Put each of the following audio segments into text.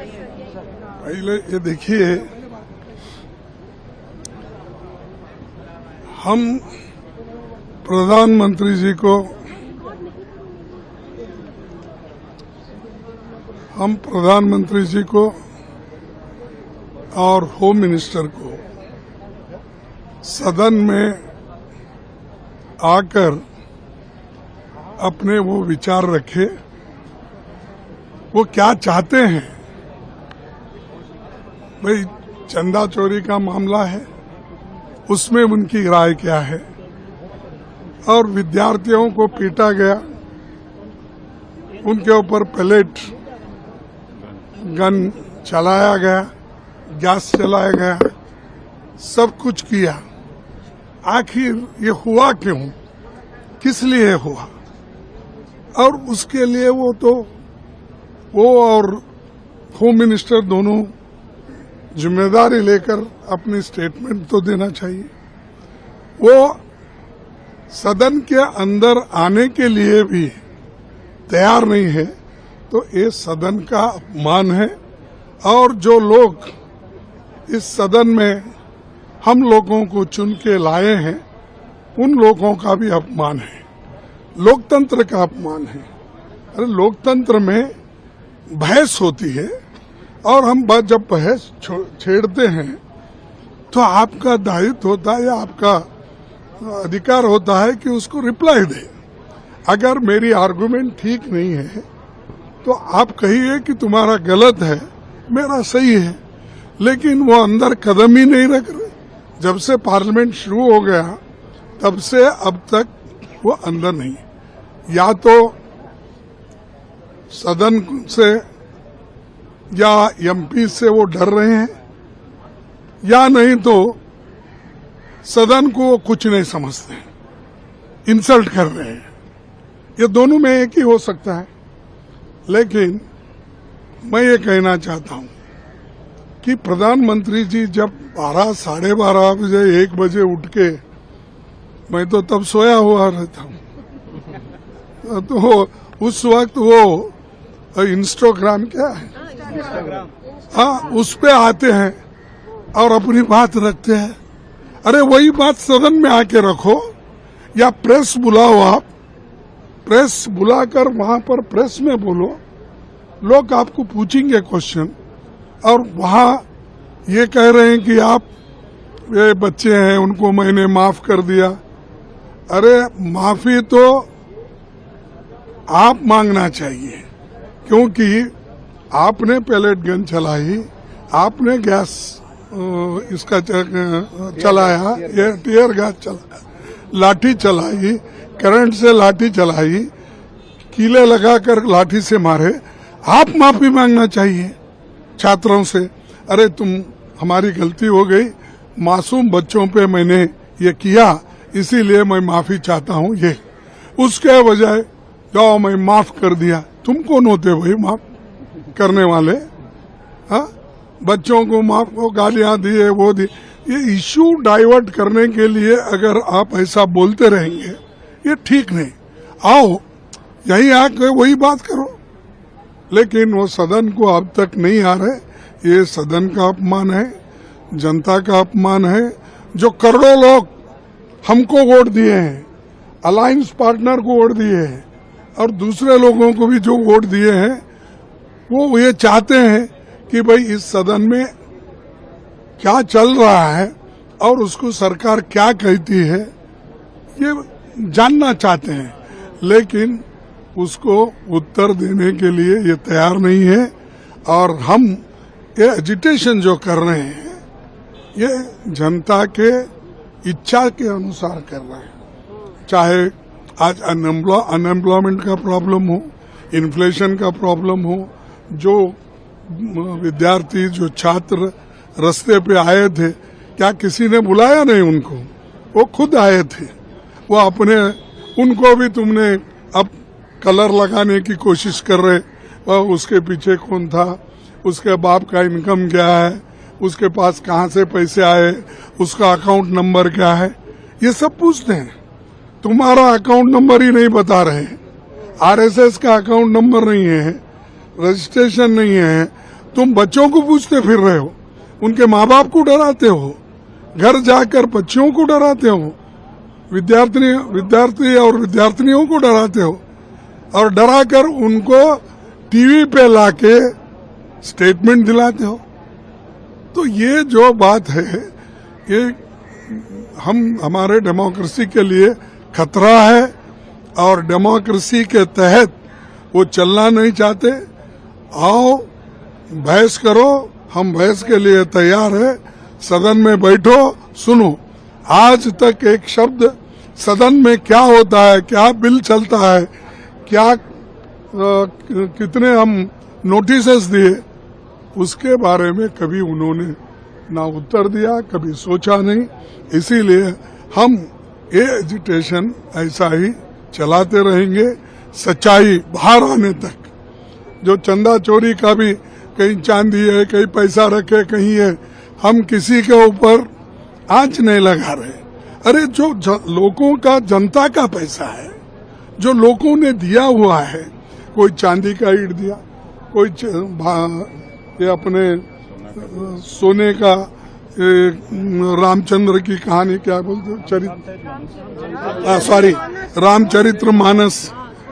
पहले ये देखिए, हम प्रधानमंत्री जी को और होम मिनिस्टर को सदन में आकर अपने वो विचार रखे, वो क्या चाहते हैं। भाई चंदा चोरी का मामला है, उसमें उनकी राय क्या है, और विद्यार्थियों को पीटा गया, उनके ऊपर पैलेट गन चलाया गया, गैस चलाया गया, सब कुछ किया। आखिर ये हुआ क्यों, किस लिए हुआ? और उसके लिए वो और होम मिनिस्टर दोनों जिम्मेदारी लेकर अपनी स्टेटमेंट तो देना चाहिए। वो सदन के अंदर आने के लिए भी तैयार नहीं है, तो ये सदन का अपमान है। और जो लोग इस सदन में हम लोगों को चुन के लाए हैं, उन लोगों का भी अपमान है, लोकतंत्र का अपमान है। अरे लोकतंत्र में बहस होती है, और हम जब बहस छेड़ते हैं तो आपका दायित्व होता है या आपका अधिकार होता है कि उसको रिप्लाई दे। अगर मेरी आर्गुमेंट ठीक नहीं है तो आप कहिए कि तुम्हारा गलत है, मेरा सही है, लेकिन वो अंदर कदम ही नहीं रख रहे। जब से पार्लियामेंट शुरू हो गया तब से अब तक वो अंदर नहीं, या तो सदन से या एमपी से वो डर रहे हैं, या नहीं तो सदन को कुछ नहीं समझते हैं, इंसल्ट कर रहे हैं। ये दोनों में एक ही हो सकता है। लेकिन मैं ये कहना चाहता हूं कि प्रधानमंत्री जी जब 12, साढ़े 12 बजे, 1 बजे उठ के, मैं तो तब सोया हुआ रहता हूं, तो उस वक्त वो इंस्टाग्राम क्या है, हाँ, उस पे आते हैं और अपनी बात रखते हैं। अरे वही बात सदन में आके रखो, या प्रेस बुलाओ, आप प्रेस बुलाकर वहां पर प्रेस में बोलो, लोग आपको पूछेंगे क्वेश्चन। और वहां ये कह रहे हैं कि आप ये बच्चे हैं, उनको मैंने माफ कर दिया। अरे माफी तो आप मांगना चाहिए, क्योंकि आपने पैलेट गन चलाई, आपने गैस इसका चलाया, ये टीयर गैस चलाया, लाठी चलाई, करंट से लाठी चलाई, कीले लगाकर लाठी से मारे। आप माफी मांगना चाहिए छात्रों से। अरे हमारी गलती हो गई, मासूम बच्चों पे मैंने ये किया, इसीलिए मैं माफी चाहता हूँ। ये उसके बजाय जाओ मैं माफ कर दिया। तुम कौन होते भाई माफ करने वाले? हाँ, बच्चों को माफ, को गालियां दिए, वो दी। ये इश्यू डाइवर्ट करने के लिए अगर आप ऐसा बोलते रहेंगे, ये ठीक नहीं। आओ यही आके वही बात करो। लेकिन वो सदन को अब तक नहीं आ रहे। ये सदन का अपमान है, जनता का अपमान है। जो करोड़ों लोग हमको वोट दिए हैं, अलायंस पार्टनर को वोट दिए हैं, और दूसरे लोगों को भी जो वोट दिए हैं, वो ये चाहते हैं कि भाई इस सदन में क्या चल रहा है और उसको सरकार क्या कहती है, ये जानना चाहते हैं। लेकिन उसको उत्तर देने के लिए ये तैयार नहीं है। और हम ये एजिटेशन जो कर रहे हैं, ये जनता के इच्छा के अनुसार कर रहे हैं। चाहे आज अनएम्प्लॉयमेंट का प्रॉब्लम हो, इन्फ्लेशन का प्रॉब्लम हो, जो विद्यार्थी, जो छात्र रास्ते पे आए थे, क्या किसी ने बुलाया नहीं उनको? वो खुद आए थे। वो अपने, उनको भी तुमने अब कलर लगाने की कोशिश कर रहे, वह उसके पीछे कौन था, उसके बाप का इनकम क्या है, उसके पास कहाँ से पैसे आए, उसका अकाउंट नंबर क्या है, ये सब पूछते हैं। तुम्हारा अकाउंट नंबर ही नहीं बता रहे, आरएसएस का अकाउंट नंबर नहीं है, रजिस्ट्रेशन नहीं है, तुम बच्चों को पूछते फिर रहे हो, उनके माँ बाप को डराते हो, घर जाकर बच्चियों को डराते हो, विद्यार्थी और विद्यार्थिनियों को डराते हो और डराकर उनको टीवी पे लाके स्टेटमेंट दिलाते हो। तो ये जो बात है, ये हमारे डेमोक्रेसी के लिए खतरा है और डेमोक्रेसी के तहत वो चलना नहीं चाहते। आओ बहस करो, हम बहस के लिए तैयार है। सदन में बैठो, सुनो। आज तक एक शब्द सदन में क्या होता है, क्या बिल चलता है, क्या कितने हम नोटिसेस दिए, उसके बारे में कभी उन्होंने ना उत्तर दिया, कभी सोचा नहीं। इसीलिए हम ये एजिटेशन ऐसा ही चलाते रहेंगे सच्चाई बाहर आने तक। जो चंदा चोरी का भी कहीं चांदी है, कहीं पैसा रखे, कहीं है, हम किसी के ऊपर आंच नहीं लगा रहे। अरे जो लोगों का, जनता का पैसा है, जो लोगों ने दिया हुआ है, कोई चांदी का ईंट दिया, कोई ये अपने सोने का रामचंद्र की कहानी क्या बोलते, रामचरित्र मानस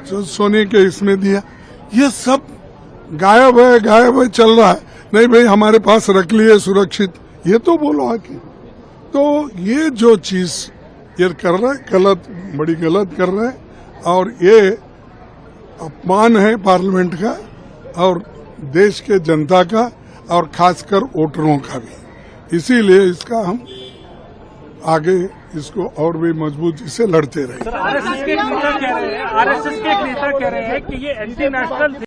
सोने के इसमें दिया। ये सब गायब है चल रहा है। नहीं भाई हमारे पास रख लिए सुरक्षित, ये तो बोलो आके। तो ये जो चीज ये कर रहा है गलत, बड़ी गलत कर रहा है और ये अपमान है पार्लियामेंट का और देश के जनता का और खासकर वोटरों का भी। इसीलिए इसका हम आगे इसको और भी मजबूती से लड़ते रहे। आरएसएस के नेता कह रहे हैं कि ये एंटी नेशनल